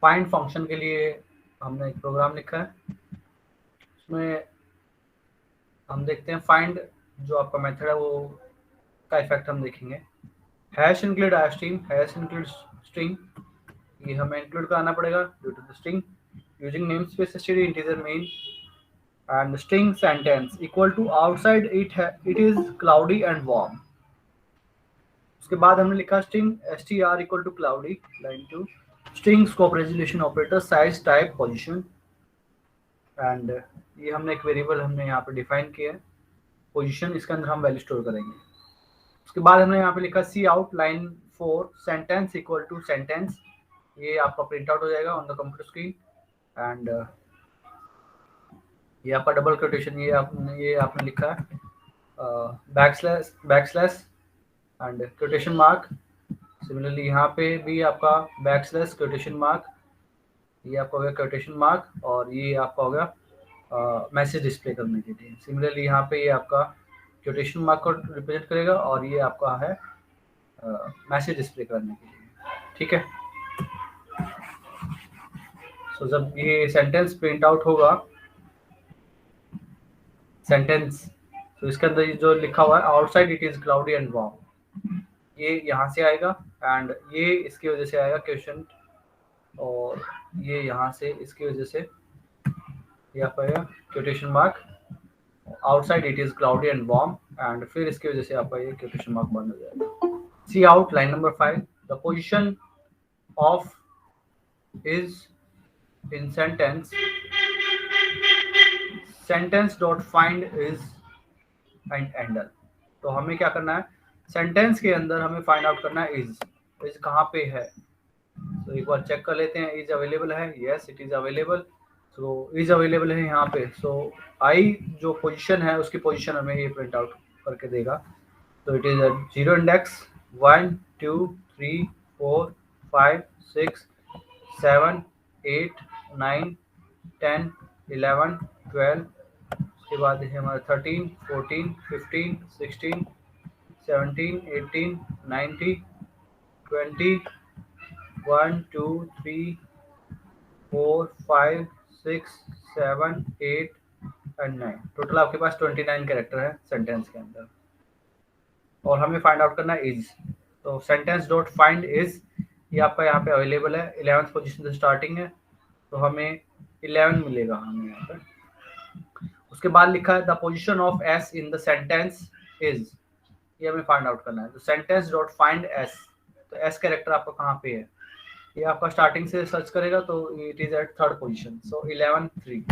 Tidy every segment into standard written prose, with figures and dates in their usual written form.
Find function के लिए हमने एक प्रोग्राम लिखा है, उसमें हम देखते हैं फाइंड जो आपका मेथड है वो का इफेक्ट हम देखेंगे। Hash include string, hash include string, ये हमें इंक्लूड कराना पड़ेगा due to the string using name space std integer main and string sentence equal to outside it is cloudy and warm। उसके बाद हमने लिखा string str equal to cloudy line 2 string scope resolution operator size type position and ये हमने एक variable हमने यहाँ पे डिफाइन किया है पोजीशन, इसके अंदर हम वैल्यू स्टोर करेंगे। उसके बाद हमने यहाँ पे लिखा C out line 4 sentence equal to sentence, ये आपका प्रिंट आउट हो जाएगा on the computer screen and ये आपका डबल कोटेशन ये आपने लिखा है backslash and quotation mark. Similarly यहाँ पे भी आपका बैकस्लैश कोटेशन मार्क, ये आपका हो गया कोटेशन मार्क और ये आपका हो गया मैसेज डिस्प्ले करने के लिए। सिमिलरली यहाँ पे ये आपका कोटेशन मार्क को रिप्रेजेंट करेगा और ये आपका है मैसेज डिस्प्ले करने के लिए, ठीक है। सो जब ये सेंटेंस प्रिंट आउट होगा सेंटेंस, तो इसके अंदर जो लिखा हुआ है outside it is cloudy and warm, ये यहाँ से आएगा एंड ये इसकी वजह से आएगा क्वेश्चन और ये यहाँ से इसकी वजह से ये आप आएगा quotation mark outside it is cloudy and warm and फिर इसकी वजह से आपका ये कोटेशन मार्क बंद हो जाएगा। C out line number 5 the position of is in sentence sentence dot find is and endl. तो हमें क्या करना है, सेंटेंस के अंदर हमें फाइंड आउट करना है इज कहाँ पे है। तो एक बार चेक कर लेते हैं इज अवेलेबल है, yes it is available, so is available है यहाँ पे। सो आई जो पोजीशन है उसकी पोजीशन हमें ये प्रिंट आउट करके देगा। तो इट इज 0 इंडेक्स 1 2 3 4 5 6 7 8 9 10 11 12, उसके बाद है हमारा 13 14 15 16 17 18 19 20 1 2 3 4 5 6 7 8 एंड 9, टोटल आपके पास 29 कैरेक्टर है सेंटेंस के अंदर और हमें फाइंड आउट करना है इज। तो सेंटेंस डॉट फाइंड इज ये आपका यहाँ पे अवेलेबल है, 11th पोजीशन से स्टार्टिंग है तो हमें 11 मिलेगा हमें यहाँ पे। उसके बाद लिखा है the position of S in the sentence is, ये हमें फाइंड आउट करना है। तो सेंटेंस डॉट फाइंड एस, तो एस कैरेक्टर आपका कहाँ पे है, ये आपका स्टार्टिंग से सर्च करेगा तो it is at 3rd position. So 11 and 3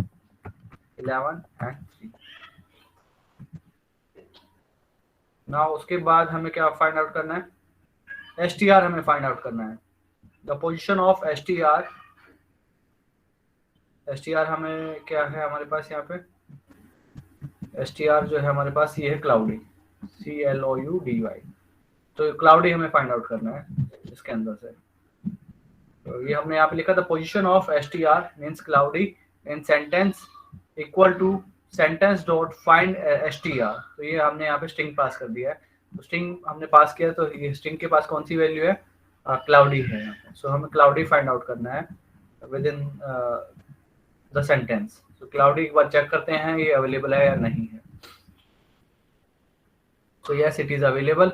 ना। उसके बाद हमें क्या फाइंड आउट करना है, एस टी आर हमें फाइंड आउट करना है। The position of S T are हमें क्या है हमारे पास यहाँ पे, एस टी आर जो है हमारे पास ये है क्लाउडी CLOUDY, तो क्लाउडी हमें फाइंड आउट करना है इसके अंदर से। तो ये हमने यहाँ पे लिखा the position of S T R means cloudy in sentence equal to sentence dot find S T R. तो ये हमने यहाँ पे स्ट्रिंग पास कर दिया है, तो स्ट्रिंग हमने पास किया तो ये स्ट्रिंग के पास कौन सी वैल्यू है, क्लाउडी है यहाँ पे। सो हमें क्लाउडी फाइंड आउट करना है विद इन द सेंटेंस। तो क्लाउडी एक बार चेक करते हैं ये अवेलेबल है या नहीं है। तो यस इट इज अवेलेबल।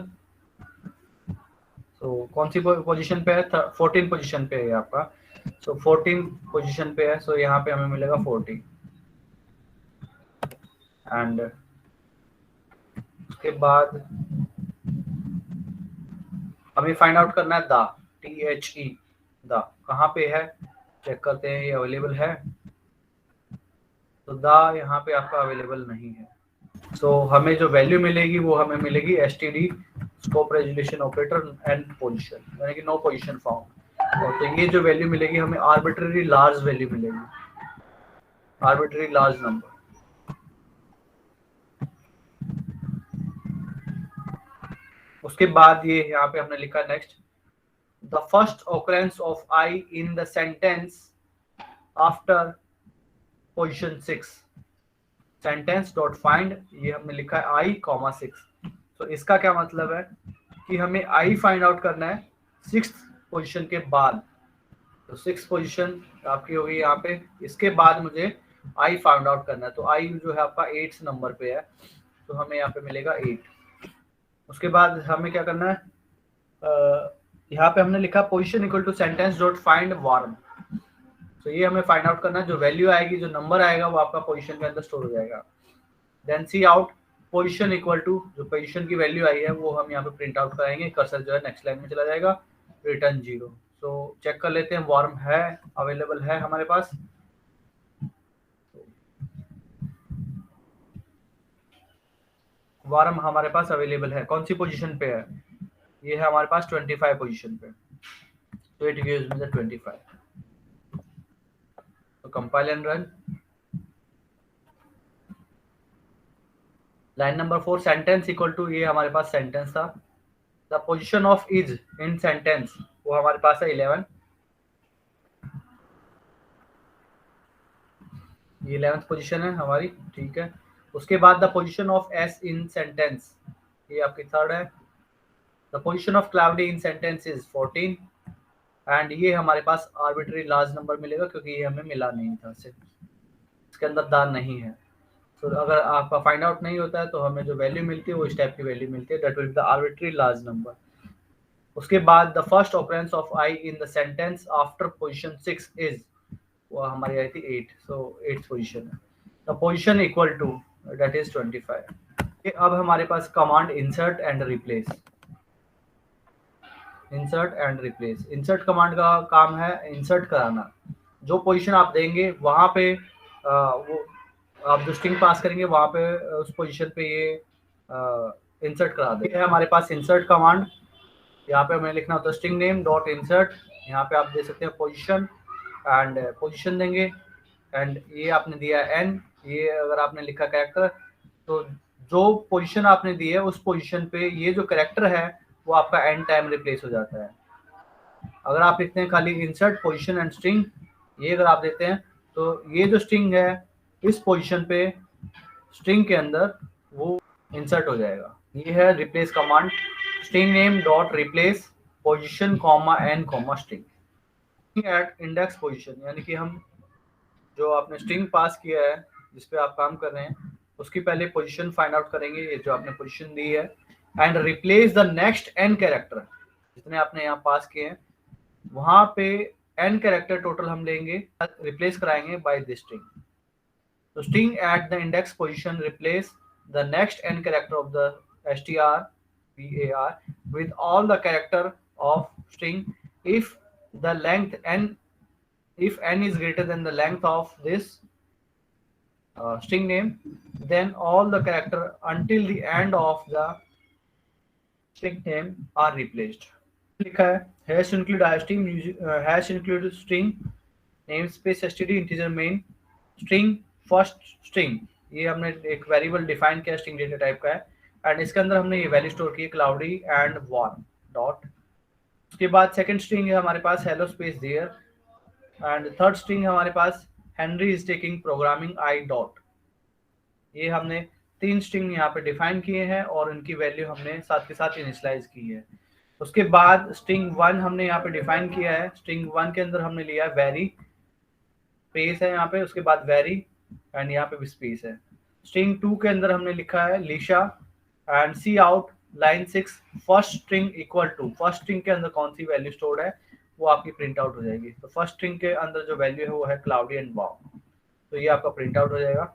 तो कौन सी पोजीशन पे है, 14 पोजीशन पे है आपका। सो 14 पोजीशन पे है, सो यहाँ पे हमें मिलेगा 40 एंड उसके बाद हमें फाइंड आउट करना है द THE द कहाँ पे है, चेक करते हैं ये अवेलेबल है। तो द यहाँ पे आपका अवेलेबल नहीं है, तो हमें जो वैल्यू मिलेगी वो हमें मिलेगी STD scope resolution operator and position, यानी कि नो पोजीशन फाउंड। और तो ये जो वैल्यू मिलेगी हमें आर्बिट्ररी लार्ज वैल्यू मिलेगी, आर्बिट्ररी लार्ज नंबर। उसके बाद ये यहाँ पे हमने लिखा next the first occurrence of I in the sentence after position 6 sentence dot find, ये हमने लिखा है I, 6। तो इसका क्या मतलब है कि हमें I फाइंड आउट करना है 6th पोजीशन के बाद। तो 6 पोजीशन आपकी होगी यहाँ पे। इसके बाद मुझे आई फाइंड आउट करना है, तो आई जो है आपका 8 नंबर पे है, तो हमें यहाँ पे मिलेगा 8। उसके बाद हमें क्या करना है, यहाँ पे हमने लिखा position equal to sentence dot find warm. तो ये हमें फाइंड आउट करना है, जो वैल्यू आएगी, जो नंबर आएगा वो आपका पोजीशन के अंदर स्टोर हो जाएगा। Then C out position equal to, जो पोजीशन की वैल्यू आई है वो हम यहाँ पे प्रिंट आउट कराएंगे। कर्सर जो है नेक्स्ट लाइन में चला जाएगा, रिटर्न 0। तो चेक कर लेते हैं वार्म है अवेलेबल है हमारे पास। वार्म हमारे पास अवेलेबल है, कौन सी पोजीशन पे है, ये है हमारे पास 25 पोजीशन पे। तो इट गिव्स मी द 25। तो compile and run. Line number 4 sentence equal to, ये हमारे पास सेंटेंस था। The position of is in sentence वो हमारे पास है 11, ये 11th पोजीशन है हमारी, ठीक है। उसके बाद the position of S in sentence, ये आपकी 3rd है। The position of cloudy in sentence is 14, and ये हमारे पास आर्बिट्री लार्ज नंबर मिलेगा क्योंकि ये हमें मिला नहीं था, सिर्फ इसके अंदर दान नहीं है। तो अगर आपका फाइंड आउट नहीं होता है तो हमें जो वैल्यू मिलती है वो इस टाइप की वैल्यू मिलती है, that will be the arbitrary large number. उसके बाद the first occurrence of I in the sentence after position 6 is, वो हमारी आई थी 8, सो 8th पोजीशन है। The position equal to that is 25। अब हमारे पास command insert and replace. Insert and replace, insert command का काम है इंसर्ट कराना। जो पोजीशन आप देंगे वहां पे वो आप जो स्ट्रिंग पास करेंगे वहां पे उस पोजीशन पे ये इंसर्ट करा देंगे। हमारे पास इंसर्ट कमांड, यहाँ पे हमें लिखना होता है स्ट्रिंग नेम डॉट इंसर्ट। यहाँ पे आप दे सकते हैं पोजीशन एंड पोजीशन देंगे, एंड ये आपने दिया एन, ये अगर आपने लिखा कैरेक्टर, तो जो पोजीशन आपने दी है उस पोजीशन पे ये जो कैरेक्टर है वो आपका एंड टाइम रिप्लेस हो जाता है। अगर आप लिखते हैं खाली इंसर्ट पोजीशन एंड स्ट्रिंग, ये अगर आप देते हैं तो ये जो स्ट्रिंग है इस पोजीशन पे स्ट्रिंग के अंदर वो इंसर्ट हो जाएगा। ये है replace command, string name dot replace position comma N comma string at index position, यानी कि हम जो आपने स्ट्रिंग पास किया है जिस पे आप काम कर रहे हैं उसकी पहले पोजीशन फाइंड आउट करेंगे, ये जो आपने पोजीशन दी है, and replace the next N character, जितने आपने यहाँ पास किए हैं वहां पे एन कैरेक्टर टोटल हम लेंगे, रिप्लेस कराएंगे बाय दिस स्ट्रिंग। तो string at the index position replace the next N character of the str with all the character of string if the length n, if n is greater than the length of this string name, then all the character until the end of the string name are replaced। लिखा है hash include string, hash include string namespace std integer main string first string, ये हमने एक variable define किया string data type का है, and इसके अंदर हमने ये वैल्यू स्टोर की क्लाउडी एंड वार्म डॉट। उसके बाद सेकंड स्ट्रिंग है हमारे पास hello space there, and third string हमारे पास Henry is taking programming I dot. ये हमने 3 स्ट्रिंग यहाँ पे डिफाइन किए हैं और उनकी वैल्यू हमने साथ के साथ इनिशियलाइज की है। उसके बाद स्ट्रिंग 1 हमने यहाँ पे डिफाइन किया है, स्ट्रिंग 1 के अंदर हमने लिया वेरी, स्पेस है यहाँ पे, उसके बाद वेरी एंड यहाँ पे भी स्पेस है। स्ट्रिंग 2 के अंदर हमने लिखा है लिशा and C out line 6 first string equal to, first string के अंदर कौन सी वैल्यू स्टोर्ड है वो आपकी प्रिंट आउट हो जाएगी। तो फर्स्ट स्ट्रिंग के अंदर जो वैल्यू है वो है क्लाउडी एंड वार्म, तो ये आपका प्रिंट आउट हो जाएगा।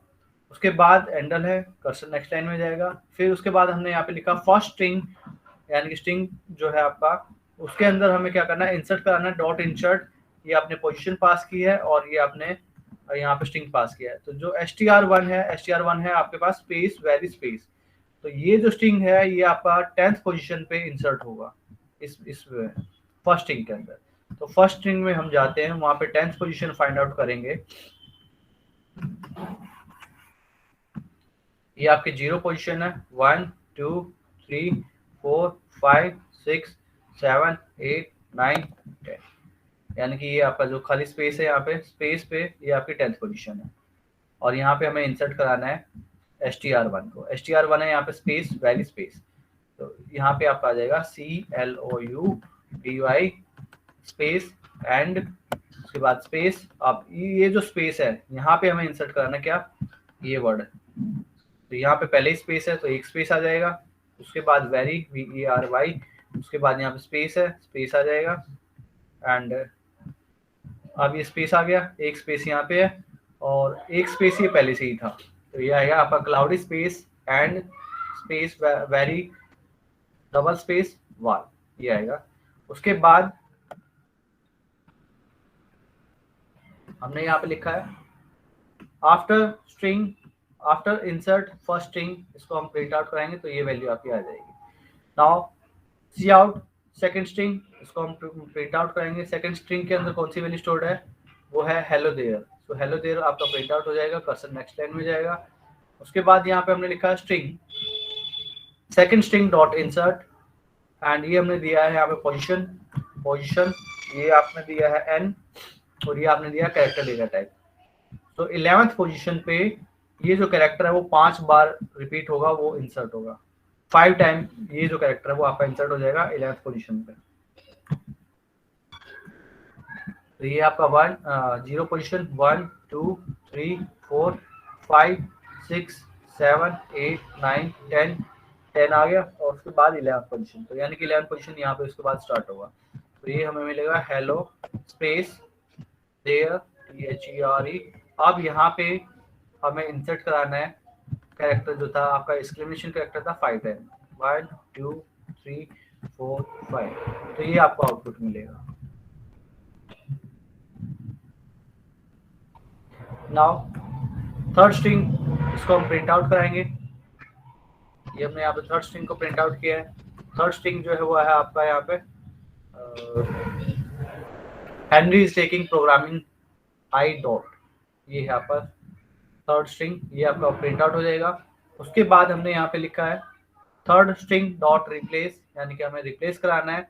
उसके बाद एंडल है, कर्सर नेक्स्ट लाइन में जाएगा। फिर उसके बाद हमने यहाँ पे लिखा फर्स्ट स्ट्रिंग, यानी कि स्ट्रिंग जो है आपका उसके अंदर हमें क्या करना है, इंसर्ट कराना है डॉट इंसर्ट। ये आपने पोजीशन पास की है और ये आपने यहाँ पे स्ट्रिंग पास किया है। तो जो str1 है आपके पास स्पेस वेरी स्पेस, तो ये जो स्ट्रिंग है ये आपका 10th पोजीशन पे इंसर्ट होगा इस फर्स्ट स्ट्रिंग के अंदर। तो फर्स्ट स्ट्रिंग में हम जाते हैं, वहां पे 10th पोजीशन फाइंड आउट करेंगे। ये आपकी 0 पोजीशन है, 1 2 3 4 5 6 7 8 9 10, यानी कि ये आपका जो खाली स्पेस है यहाँ पे स्पेस पे ये आपकी 10th पोजीशन है। और यहाँ पे हमें इंसर्ट कराना है str1 को, str1 है यहाँ पे स्पेस वैली स्पेस, तो यहाँ पे आपका आ जाएगा CLOUDY स्पेस एंड, उसके बाद स्पेस। अब ये जो स्पेस है यहाँ पे हमें इंसर्ट कराना क्या, ये वर्ड, तो यहाँ पे पहले ही स्पेस है तो एक स्पेस आ जाएगा, उसके बाद वेरी VERY, उसके बाद यहाँ पे स्पेस है, स्पेस आ जाएगा, एंड अब ये स्पेस आ गया, एक स्पेस यहाँ पे है और एक स्पेस ये पहले से ही था, तो ये आएगा आपका cloudy space and space very double space वाल, ये आएगा। उसके बाद हमने यहाँ पे लिखा है after string, after insert first string, इसको हम प्रिंट आउट कराएंगे तो ये वैल्यू आपकी आ जाएगी। Now see out second string, इसको हम प्रिंट आउट कराएंगे। सेकंड स्ट्रिंग के अंदर कौन सी वैल्यू स्टोर्ड है, वो है हेलो देयर, तो हेलो देयर आपका प्रिंट आउट हो जाएगा, कर्सर नेक्स्ट लाइन में जाएगा। उसके बाद यहाँ पे हमने लिखा है string second string dot insert, and ये हमने दिया है यहाँ पे पोजीशन, पोजीशन ये आपने दिया है n, और ये आपने दिया कैरेक्टर डेटा टाइप। तो 11th पोजीशन पे ये जो कैरेक्टर है वो 5 बार रिपीट होगा, वो इंसर्ट होगा 5 टाइम, ये जो कैरेक्टर है वो आपका इंसर्ट हो जाएगा 11th पोजीशन पे। तो ये आपका 0 पोजीशन 1 2 3 4 5 6 7 8 9 10 आ गया, और उसके बाद 11th पोजीशन, तो यानी कि 11th पोजीशन यहाँ पे उसके बाद स्टार्ट होगा। तो ये हमें मिलेगा हेलो स्पेस देयर THERE। अब यहाँ पे हमें इंसर्ट कराना है कैरेक्टर जो था आपका एक्सक्लेमेशन कैरेक्टर था 5 टाइम, 1 2 3 4 5, तो ये आपको आउटपुट मिलेगा। नाउ थर्ड स्ट्रिंग, इसको हम प्रिंट आउट कराएंगे। ये हमने यहाँ पे थर्ड स्ट्रिंग को प्रिंट आउट किया है। थर्ड स्ट्रिंग जो है वो है आपका यहाँ पे Henry is taking programming I dot, ये है आपका थर्ड स्ट्रिंग, ये आपका प्रिंट आउट हो जाएगा। उसके बाद हमने यहाँ पे लिखा है थर्ड स्ट्रिंग डॉट रिप्लेस, यानी कि हमें रिप्लेस कराना है,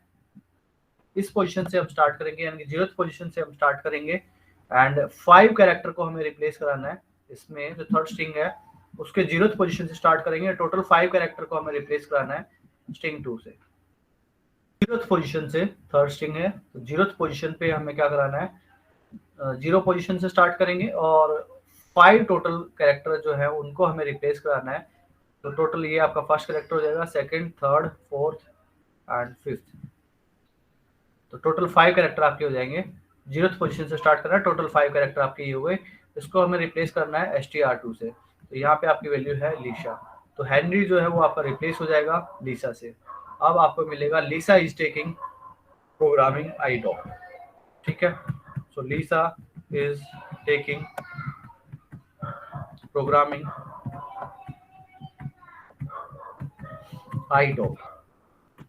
इस पोजीशन से हम स्टार्ट करेंगे, यानी कि 0th पोजीशन से हम स्टार्ट करेंगे, एंड 5 कैरेक्टर को हमें रिप्लेस कराना है। इसमें जो थर्ड स्ट्रिंग है उसके 0th पोजीशन से स्टार्ट करेंगे, टोटल 5 कैरेक्टर को हमें रिप्लेस कराना है स्ट्रिंग 2 से। 0th पोजीशन से थर्ड स्ट्रिंग है, तो 0th पोजीशन पे हमें क्या कराना है, 0 पोजीशन से स्टार्ट करेंगे और 5 टोटल कैरेक्टर जो है उनको हमें रिप्लेस कराना है। तो टोटल ये आपका फर्स्ट कैरेक्टर हो जाएगा, second, third, fourth and fifth, तो टोटल 5 कैरेक्टर आपके हो जाएंगे। 0th पोजीशन से स्टार्ट करना है, टोटल 5 कैरेक्टर आपके ये हुए, इसको हमें रिप्लेस करना है str2 से, तो यहाँ पे आपकी वैल्यू है लीशा, तो हेनरी जो है वो आपका रिप्लेस हो जाएगा लीसा से। अब आपको मिलेगा Lisa is taking programming I dot, ठीक है, so Lisa is taking programming I dot,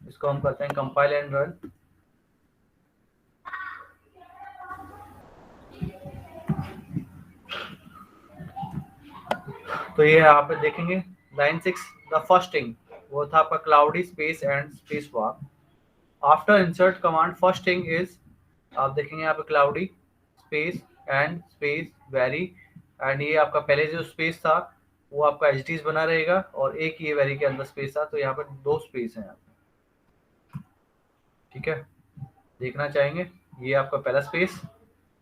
इसको हम करते हैं कंपाइल एंड रन। तो ये यहाँ पे देखेंगे लाइन 6 द फर्स्ट स्ट्रिंग वो था आपका cloudy space and space war, after insert command first string is, आप देखेंगे यहाँ पे cloudy space and space very, and ये आपका पहले जो स्पेस था वो आपका एच बना रहेगा और एक ये वेरी के अंदर स्पेस था, तो यहाँ पे 2 स्पेस है यहाँ पे, ठीक है, देखना चाहेंगे ये आपका पहला स्पेस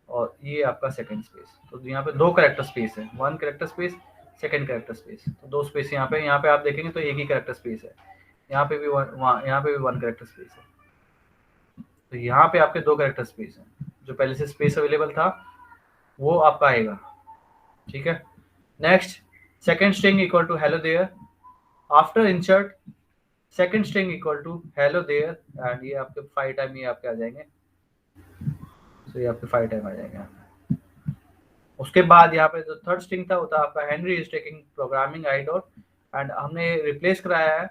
और ये आपका सेकंड स्पेस, तो यहाँ पे 2 कैरेक्टर स्पेस है, 1 character space second character space, तो 2 स्पेस यहाँ पे आप देखेंगे तो एक ही कैरेक्टर स्पेस है, यहाँ पे भी यहाँ पे भी 1 कैरेक्टर स्पेस है, तो यहाँ पे आपके 2 कैरेक्टर स्पेस हैं, जो पहले से स्पेस अवेलेबल था वो आपका आएगा, ठीक है। Next second string equal to hello there, after insert second string equal to hello there, and ये आपके 5 टाइम ये आपके आ जाएंगे, तो ये आपके 5 टाइम आ जाएंगे। उसके बाद यहाँ पे जो थर्ड स्ट्रिंग था वो था आपका Henry is taking programming I dot, and हमने रिप्लेस कराया है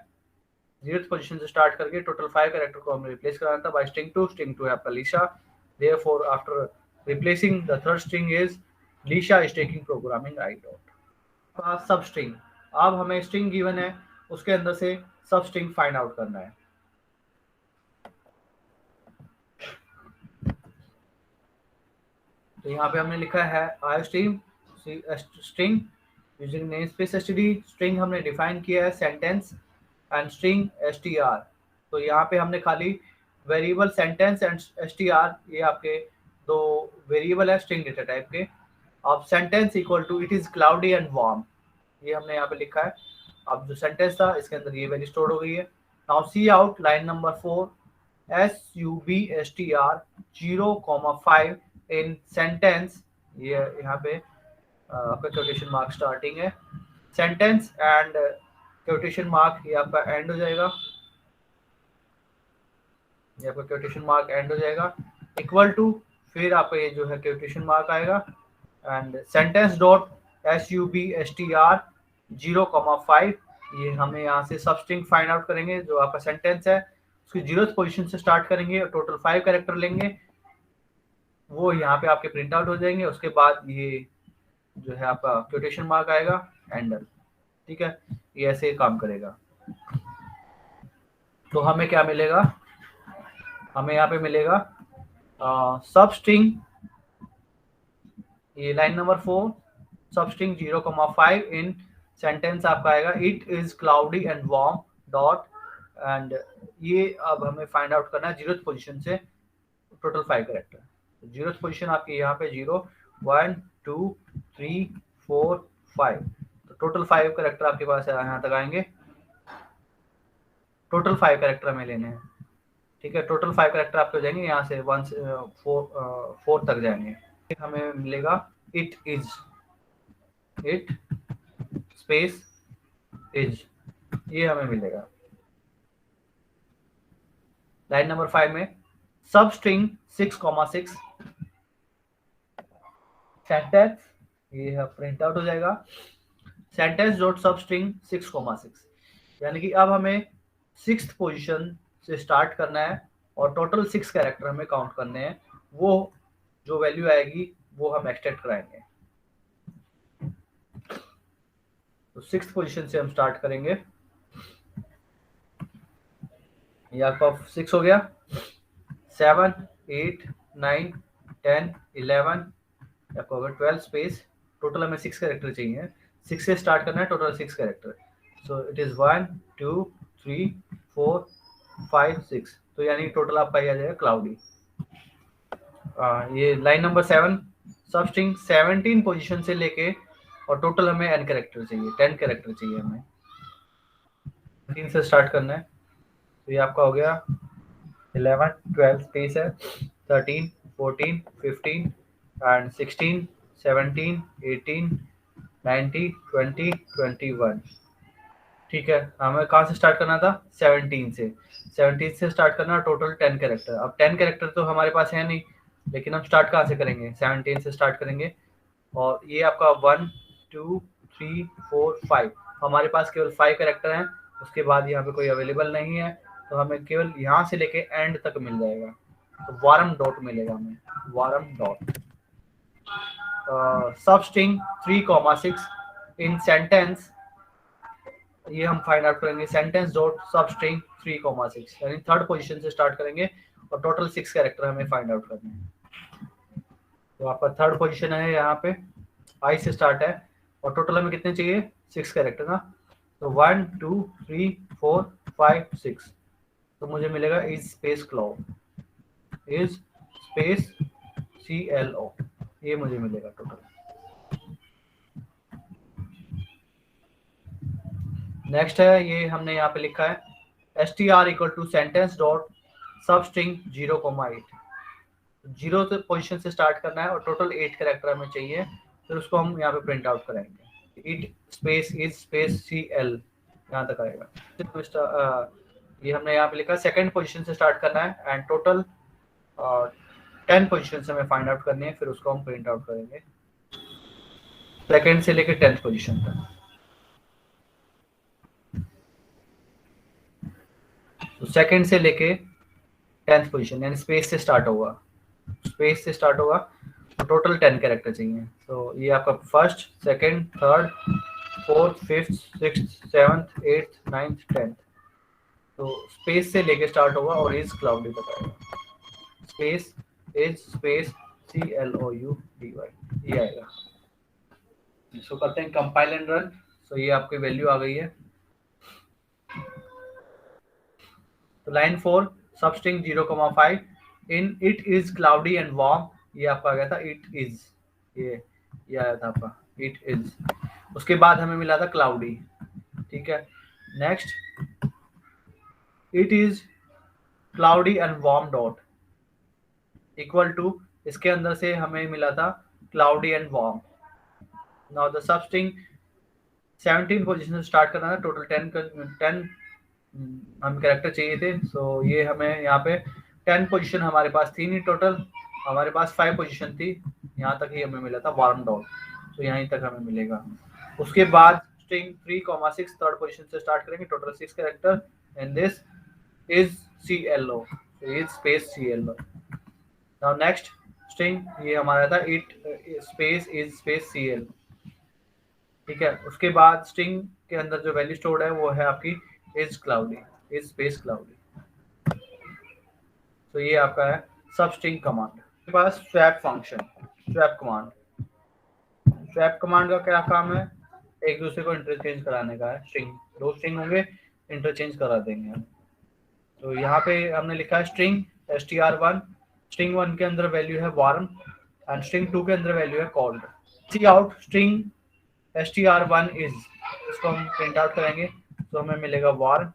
0th पोजीशन से स्टार्ट करके टोटल 5 कैरेक्टर को हमने रिप्लेस कराना था बाय स्ट्रिंग 2 है आपका Lisa, therefore after replacing the third string is Lisa is taking programming I dot. Substring, अब हमें स्ट्रिंग गिवन है उसके अंदर से सब स्ट्रिंग फाइंड आउट करना है। तो यहाँ पे हमने लिखा है I string using namespace std, string हमने डिफाइन किया है सेंटेंस एंड स्ट्रिंग str, तो यहाँ पे हमने खाली वेरिएबल सेंटेंस एंड str, ये आपके दो वेरिएबल है स्ट्रिंग डेटा टाइप के। अब sentence equal to it is cloudy and warm, ये हमने यहाँ पे लिखा है। अब जो सेंटेंस था इसके अंदर ये वैल्यू स्टोर हो गई है। Now see out line number 4 SUBSTR 0,5 इन सेंटेंस, ये यहाँ पे आपका क्वोटेशन मार्क स्टार्टिंग है, सेंटेंस एंड क्वोटेशन मार्क ये आपका एंड हो जाएगा, ये आपका क्वोटेशन मार्क एंड हो जाएगा, इक्वल टू फिर आपका ये जो है क्वोटेशन मार्क आएगा एंड सेंटेंस डॉट SUBSTR 0,5, ये हमें यहाँ से सब स्ट्रिंग फाइंड आउट करेंगे। जो आपका सेंटेंस है उसकी 0th पोजीशन से स्टार्ट करेंगे और टोटल 5 कैरेक्टर लेंगे, वो यहाँ पे आपके प्रिंट आउट हो जाएंगे। उसके बाद ये जो है आपका क्वोटेशन मार्क आएगा एंडल, ठीक है, ये ऐसे काम करेगा। तो हमें क्या मिलेगा, हमें यहाँ पे मिलेगा सब स्ट्रिंग, ये लाइन नंबर 4 सब स्ट्रिंग 0,5 इन सेंटेंस आपका आएगा it is cloudy and warm dot, and ये अब हमें फाइंड आउट करना है 0th पोजीशन से टोटल 5 कैरेक्टर। 0th पोजीशन आपकी यहाँ पे 0 1 2 3 4 5, तो टोटल 5 कैरेक्टर आपके पास यहाँ तक आएंगे। टोटल 5 कैरेक्टर हमें लेने हैं, ठीक है, टोटल 5 कैरेक्टर आपके हो जाएंगे यहाँ से 1 से 4 तक जाएंगे। हमें मिलेगा it is, it space is, ये हमें मिलेगा। लाइन नंबर 5 में सब स्ट्रिंग 6,6 सेंटेंस, ये प्रिंट आउट हो जाएगा सेंटेंस डॉट सब स्ट्रिंग 6,6, यानी कि अब हमें 6th पोजीशन से स्टार्ट करना है और टोटल 6 कैरेक्टर हमें काउंट करने हैं, वो जो वैल्यू आएगी वो हम एक्सट्रैक्ट कराएंगे। तो 6th पोजीशन से हम स्टार्ट करेंगे, ये आपका 6 हो गया, 7 8 9 10 11 आपको होगा 12 स्पेस, टोटल हमें 6 कैरेक्टर चाहिए, 6 से स्टार्ट करना है, total 6 character. So it is 1 2 3 4 5 6, तो यानी टोटल आपका ये आ जाएगा क्लाउडी। ये लाइन नंबर 7 सब स्ट्रिंग 17 पोजीशन से लेके और टोटल हमें n कैरेक्टर चाहिए, 10 कैरेक्टर चाहिए हमें, 3 से स्टार्ट करना है। तो ये आपका हो गया 11 12 स्पेस है, 13 14 15 एंड 16 17 18 19 20 21, ठीक है। हमें कहाँ से स्टार्ट करना था, 17 से, 17 से स्टार्ट करना, टोटल 10 कैरेक्टर। अब 10 कैरेक्टर तो हमारे पास है नहीं, लेकिन हम स्टार्ट कहाँ से करेंगे, 17 से स्टार्ट करेंगे। और ये आपका 1 2 3 4 5, हमारे पास केवल 5 कैरेक्टर हैं, उसके बाद यहाँ पे कोई अवेलेबल नहीं है, तो हमें केवल यहाँ से लेके एंड तक मिल जाएगा। तो वारम डॉट मिलेगा हमें, वारम डॉट सब स्ट्रिंग 3,6 इन सेंटेंस, ये हम फाइंड आउट करेंगे सेंटेंस डॉट सब स्ट्रिंग 3,6, यानी 3rd पोजीशन से स्टार्ट करेंगे और टोटल 6 कैरेक्टर हमें फाइंड आउट करने हैं। तो आपका 3rd पोजीशन है यहाँ पे, आई से स्टार्ट है और टोटल हमें कितने चाहिए, 6 कैरेक्टर ना, तो 1 2 3 4 5 6, तो मुझे मिलेगा is space cloud, is space CLO, ये मुझे मिलेगा टोटल। नेक्स्ट है, ये हमने यहाँ पे लिखा है STR equal to sentence dot substring 0,8, 0th position से स्टार्ट करना है और टोटल 8 कैरेक्टर हमें चाहिए, फिर उसको हम यहाँ पे प्रिंट आउट करेंगे, it space is space CL, यहाँ तक आएगा। ये हमने यहाँ पे लिखा 2nd पोजीशन से स्टार्ट करना है एंड टोटल 10 पोजीशन से हमें फाइंड आउट करनी है, फिर उसको हम प्रिंट आउट करेंगे 2nd से लेकर 10th पोजीशन तक। तो 2nd से लेके 10th पोजीशन, यानी स्पेस से स्टार्ट होगा, स्पेस से स्टार्ट होगा, तो टोटल 10 कैरेक्टर चाहिए। तो ये आपका 1st 2nd 3rd 4th 5th 6th 7th 8th 9th 10th, तो स्पेस से लेके स्टार्ट होगा और इज क्लाउडी तक आएगा, स्पेस इज स्पेस CLOUDY, ये आएगा। इसको करते हैं कंपाइल एंड रन। तो ये आपकी वैल्यू आ गई है। तो लाइन 4 सब string 0,5 in it is cloudy and warm, ये आपका आ गया था इट इज, ये आया था आपका इट इज। उसके बाद हमें मिला था क्लाउडी, ठीक है। Next it is cloudy and warm dot equal to, इसके अंदर से हमें मिला था cloudy and warm. Now the substring 17 position से स्टार्ट करना है, टोटल 10 हम कैरेक्टर चाहिए थे। सो ये हमें यहाँ पे 10 पोजीशन हमारे पास थी नहीं, टोटल हमारे पास 5 पोजीशन थी, यहाँ तक ही हमें मिला था वार्म डॉट, तो यहीं तक हमें मिलेगा। उसके बाद स्ट्रिंग 3,6 थर्ड पोजीशन से स्टार्ट करेंगे, total 6 character and this is CLO, is space CLO। Now next string ये हमारा था it space is space CL, ठीक है। उसके बाद स्ट्रिंग के अंदर जो वैल्यू स्टोर्ड है वो है आपकी is cloudy, is space cloudy. तो ये आपका है सब स्ट्रिंग कमांड। के पास swap function, swap command, swap command का क्या काम है, एक दूसरे को इंटरचेंज कराने का है। स्ट्रिंग, दो स्ट्रिंग होंगे, इंटरचेंज करा देंगे हम। तो यहाँ पे हमने लिखा है स्ट्रिंग str1, स्ट्रिंग 1 के अंदर वैल्यू है वार्म एंड स्ट्रिंग 2 के अंदर वैल्यू है called. C out string str1 is, इसको हम प्रिंट आउट करेंगे तो हमें मिलेगा वार्म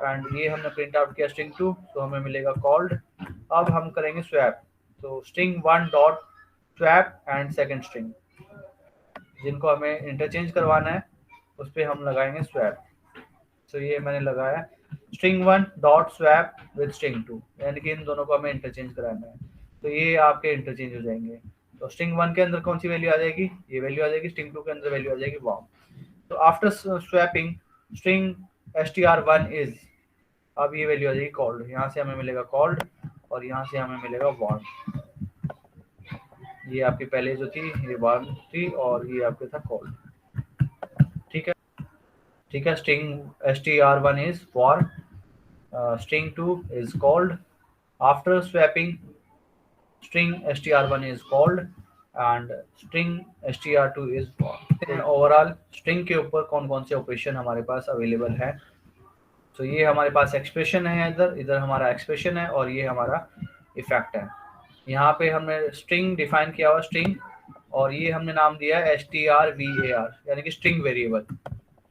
एंड ये हमने प्रिंट आउट किया स्ट्रिंग 2 तो हमें मिलेगा कॉल्ड। अब हम करेंगे स्वैप, तो string 1 dot swap and second string, जिनको हमें इंटरचेंज करवाना है उस पर हम लगाएंगे स्वैप। तो ये मैंने लगाया string 1 dot swap with string 2, यानी कि इन दोनों को हमें इंटरचेंज कराना है, तो ये आपके इंटरचेंज हो जाएंगे। तो स्ट्रिंग 1 के अंदर कौन सी वैल्यू आ जाएगी, ये वैल्यू आ जाएगी, स्ट्रिंग 2 के अंदर वैल्यू आ जाएगी वार्म। तो after swapping string str1 is, अब ये वैल्यू आ जाएगी कॉल्ड, यहाँ से हमें मिलेगा कॉल्ड और यहाँ से हमें मिलेगा वार्म। ये आपकी पहले जो थी ये वार्म थी और ये आपके था कॉल्ड, ठीक है, ठीक है। String str1 is warm, string 2 is called. After swapping, string str1 is called and string str2 is warm। Overall string के ऊपर कौन कौन से ऑपरेशन हमारे पास अवेलेबल है, तो ये हमारे पास एक्सप्रेशन है, इधर हमारा एक्सप्रेशन है और ये हमारा इफेक्ट है। यहाँ पे हमने स्ट्रिंग डिफाइन किया हुआ स्ट्रिंग और ये हमने नाम दिया है strvar, यानी कि स्ट्रिंग वेरिएबल,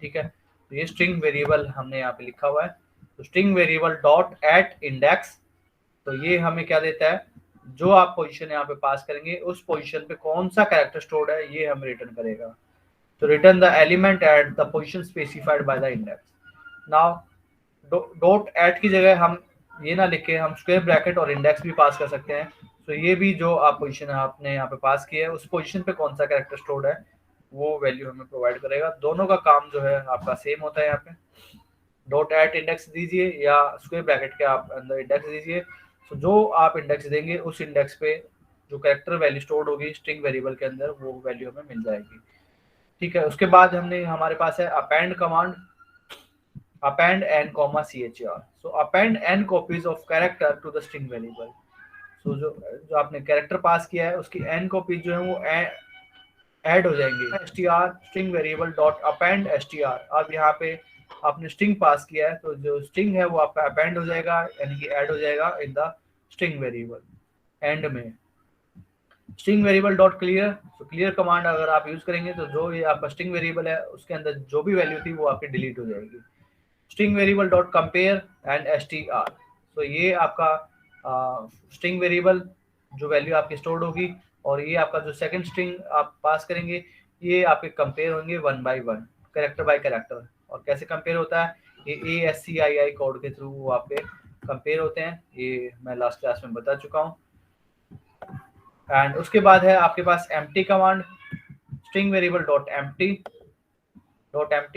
ठीक है। तो ये स्ट्रिंग वेरिएबल हमने यहाँ पे लिखा हुआ है। तो string variable dot at index, तो ये हमें क्या देता है, जो आप पोजीशन यहाँ पे पास करेंगे उस पोजीशन पे कौन सा कैरेक्टर स्टोर्ड है ये हमें रिटर्न करेगा। तो return the element at the position specified by the index. Now dot at की जगह हम ये ना लिख के हम स्क्वायर ब्रैकेट और इंडेक्स भी पास कर सकते हैं। तो ये भी जो आप पोजीशन आपने यहाँ पे पास की है उस पोजीशन पे कौन सा कैरेक्टर स्टोर्ड है वो वैल्यू हमें प्रोवाइड करेगा। दोनों का काम जो है आपका सेम होता है, यहाँ पे डॉट एट इंडेक्स दीजिए या स्क्वायर ब्रैकेट के आप अंदर इंडेक्स दीजिए। तो जो आप इंडेक्स देंगे उस इंडेक्स पे जो कैरेक्टर वैल्यू स्टोर्ड होगी स्ट्रिंग वेरिएबल के अंदर वो वैल्यू हमें मिल जाएगी, ठीक है। उसके बाद हमने हमारे पास है append command, append n, chr। सो append n copies of character to the string variable. So जो आपने कैरेक्टर पास किया है उसकी n कॉपीज जो है वो ऐड हो जाएंगी str string variable dot append str। अब यहाँ पे आपने स्ट्रिंग पास किया है तो जो स्ट्रिंग है वो आपका अपेंड हो जाएगा, यानी कि ऐड हो जाएगा in the string variable and में। स्ट्रिंग वेरिएबल डॉट क्लियर, तो क्लियर कमांड अगर आप यूज करेंगे तो जो ये आपका स्ट्रिंग वेरिएबल है उसके अंदर जो भी वैल्यू थी वो आपकी डिलीट हो जाएगी। String variable dot compare and str, तो ये आपका स्ट्रिंग वेरिएबल जो वैल्यू आपकी स्टोर्ड होगी और ये आपका जो सेकंड स्ट्रिंग आप पास करेंगे ये आपके कंपेयर होंगे 1 by 1, कैरेक्टर बाय कैरेक्टर। और कैसे कंपेयर होता है, ये ASCII कोड के थ्रू वो आपके कंपेयर होते हैं, ये मैं लास्ट क्लास में बता चुका हूँ। एंड उसके बाद है आपके पास empty command, string variable dot empty,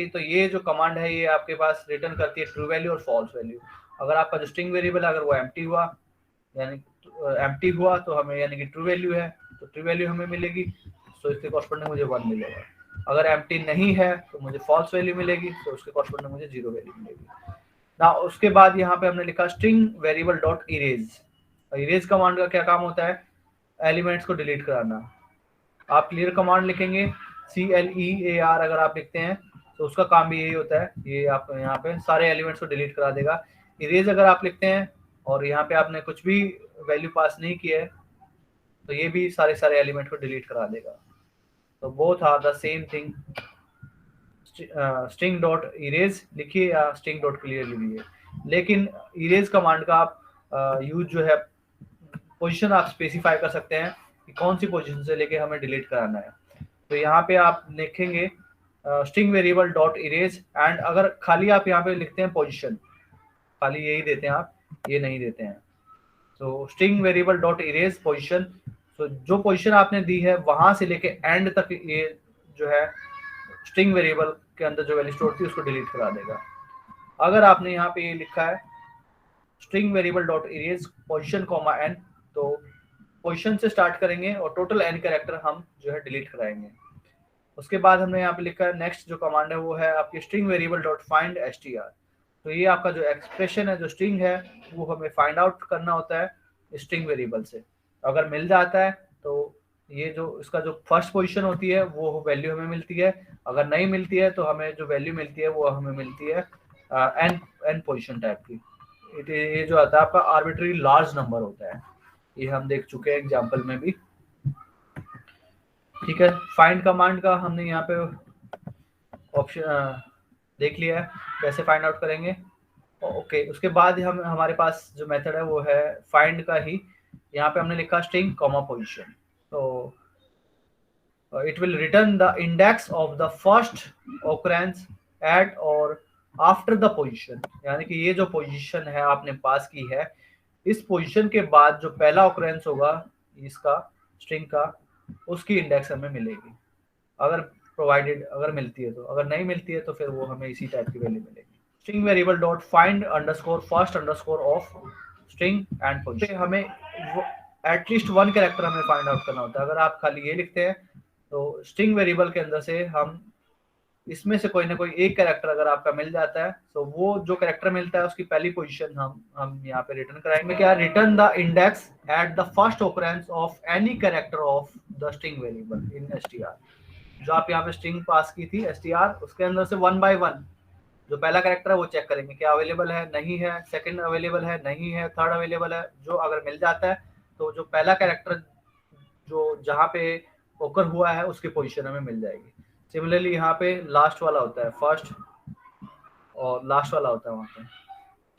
तो ये जो कमांड है ये आपके पास रिटर्न करती है ट्रू वैल्यू और फॉल्स वैल्यू। अगर आपका जो स्ट्रिंग वेरिएबल अगर वो एम्प्टी हुआ यानी एम्प्टी हुआ तो हमें यानी कि ट्रू वैल्यू है तो ट्रू वैल्यू हमें मिलेगी, तो इसके कॉरस्पॉन्डिंग मुझे 1 मिलेगा। अगर एम्प्टी नहीं है तो मुझे फॉल्स वैल्यू मिलेगी, तो उसके कॉरस्पॉन्डिंग मुझे 0 वैल्यू मिलेगी ना। उसके बाद यहाँ पे हमने लिखा string variable dot erase. Erase command का क्या काम होता है, एलिमेंट्स को डिलीट कराना। आप क्लियर कमांड लिखेंगे CLEAR अगर आप लिखते हैं तो उसका काम भी यही होता है, ये आप यहाँ पे सारे एलिमेंट्स को डिलीट करा देगा। इरेज अगर आप लिखते हैं और यहाँ पे आपने कुछ भी वैल्यू पास नहीं किया है तो ये भी सारे एलिमेंट को डिलीट करा देगा। तो both are the same thing. String dot erase लिखिए या स्ट्रिंग डॉट क्लियर लिखिए, लेकिन इरेज कमांड का आप यूज जो है पोजीशन आप स्पेसिफाई कर सकते हैं कि कौन सी पोजीशन से लेके हमें डिलीट कराना है। तो यहाँ पे आप लिखेंगे string variable dot erase, and अगर खाली आप यहाँ पे लिखते हैं पोजीशन, खाली यही देते हैं आप, ये नहीं देते हैं, तो string variable dot erase position, तो जो पोजीशन आपने दी है वहां से लेके एंड तक ये जो है स्ट्रिंग वेरिएबल के अंदर जो वैल्यू स्टोर थी उसको डिलीट करा देगा। अगर आपने यहाँ पे ये लिखा है string variable dot erase position comma N, तो पोजीशन से स्टार्ट करेंगे और टोटल एन कैरेक्टर हम जो है डिलीट कराएंगे। उसके बाद हमने यहाँ पे लिखा है नेक्स्ट जो कमांड है वो है आपकी string variable dot find STR. तो ये आपका जो एक्सप्रेशन है, जो स्ट्रिंग है, वो हमें फाइंड आउट करना होता है स्ट्रिंग वेरिएबल से। अगर मिल जाता है तो ये जो इसका जो फर्स्ट पोजीशन होती है वो वैल्यू हमें मिलती है, अगर नहीं मिलती है तो हमें जो वैल्यू मिलती है वो हमें मिलती है एन पोजीशन टाइप की। ये जो आता है आपका आर्बिट्री लार्ज नंबर होता है, ये हम देख चुके हैं एग्जांपल में भी। ठीक है, फाइंड कमांड का हमने यहाँ पे ऑप्शन देख लिया है कैसे फाइंड आउट करेंगे। ओके, उसके बाद हम हमारे पास जो मेथड है वो है फाइंड का ही। यहाँ पे हमने लिखा स्ट्रिंग कॉमा पोजीशन, तो it will return the index of the first occurrence at or after the position, यानी कि ये जो पोजीशन है आपने पास की है, इस पोजीशन के बाद जो पहला ऑकरेंस होगा इसका स्ट्रिंग का, उसकी इंडेक्स हमें मिलेगी, अगर प्रोवाइडेड अगर मिलती है तो। अगर नहीं मिलती है तो फिर वो हमें इसी टाइप की वैल्यू मिलेगी। String variable dot find underscore first underscore of string and position, हमें एटलीस्ट वन कैरेक्टर हमें फाइंड आउट करना होता है। अगर आप खाली ये लिखते हैं तो स्ट्रिंग वेरिएबल के अंदर से हम इसमें से कोई ना कोई एक कैरेक्टर अगर आपका मिल जाता है तो वो जो कैरेक्टर मिलता है उसकी पहली पोजीशन हम यहाँ पे रिटर्न कराएंगे। क्या, return the index at the first occurrence of any character of the string variable in STR. जो आप यहाँ पे स्ट्रिंग पास की थी एसटीआर, उसके अंदर से वन बाय वन जो पहला कैरेक्टर है वो चेक करेंगे क्या अवेलेबल है, नहीं है, सेकंड अवेलेबल है, नहीं है, थर्ड अवेलेबल है। जो अगर मिल जाता है तो जो पहला कैरेक्टर जो जहाँ पे ओकर हुआ है उसकी पोजीशन हमें मिल जाएगी। सिमिलरली यहाँ पे लास्ट वाला होता है, फर्स्ट और लास्ट वाला होता है वहाँ पे,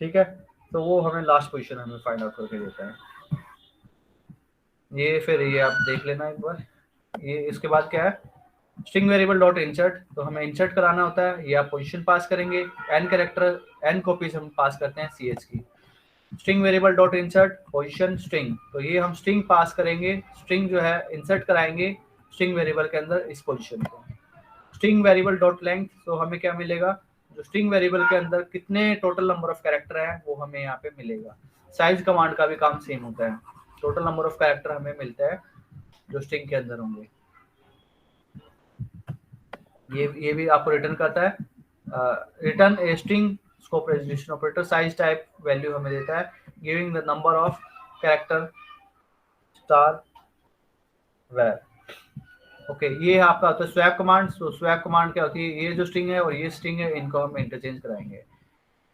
ठीक है, तो वो हमें लास्ट पोजीशन हमें फाइंड आउट करके देता है। ये फिर ये आप देख लेना एक बार। ये इसके बाद क्या है, स्ट्रिंग वेरिएबल डॉट इंसर्ट, तो हमें इंसर्ट कराना होता है, ये आप पोजीशन पास करेंगे, एन कैरेक्टर एन कॉपीज हम पास करते हैं सीएच की। String variable dot insert position string, तो ये हम स्ट्रिंग पास करेंगे, स्ट्रिंग जो है इंसर्ट कराएंगे स्ट्रिंग वेरिएबल के अंदर इस पोजीशन को। स्ट्रिंग वेरिएबल डॉट लेंथ, तो हमें क्या मिलेगा, जो स्ट्रिंग वेरिएबल के अंदर कितने टोटल नंबर ऑफ कैरेक्टर है वो हमें यहाँ पे मिलेगा। साइज कमांड का भी काम सेम होता है, टोटल नंबर ऑफ कैरेक्टर हमें मिलता है जो स्ट्रिंग के अंदर होंगे। ये भी आपको रिटर्न करता है, return a string scope resolution operator size type value हमें देता है, giving the number of character star where. Okay, ये आपका होता है स्वैप कमांड। तो स्वैप कमांड क्या होती है, ये जो स्ट्रिंग है और ये स्ट्रिंग है इनको हम इंटरचेंज कराएंगे।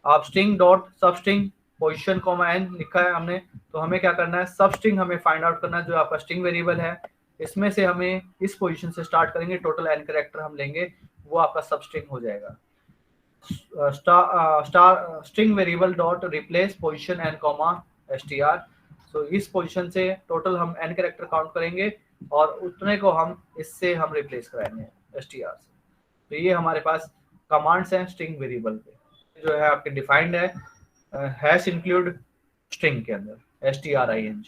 आप string dot substring position comma N लिखा है हमने, तो हमें क्या करना है, सब स्ट्रिंग हमें फाइंड आउट करना है जो आपका स्ट्रिंग वेरिएबल है, इसमें से हमें इस पोजीशन से स्टार्ट करेंगे, टोटल एन कैरेक्टर हम लेंगे, वो आपका सब स्ट्रिंग हो जाएगा। String variable dot replace position N comma STR, तो इस पोजीशन से टोटल हम एन कैरेक्टर काउंट करेंगे और उतने को हम इससे हम रिप्लेस कराएंगे एसटीआर से। तो ये हमारे पास कमांड्स हैं स्ट्रिंग वेरिएबल पे, जो है आपके डिफाइंड है हैश इंक्लूड स्ट्रिंग के अंदर STRING।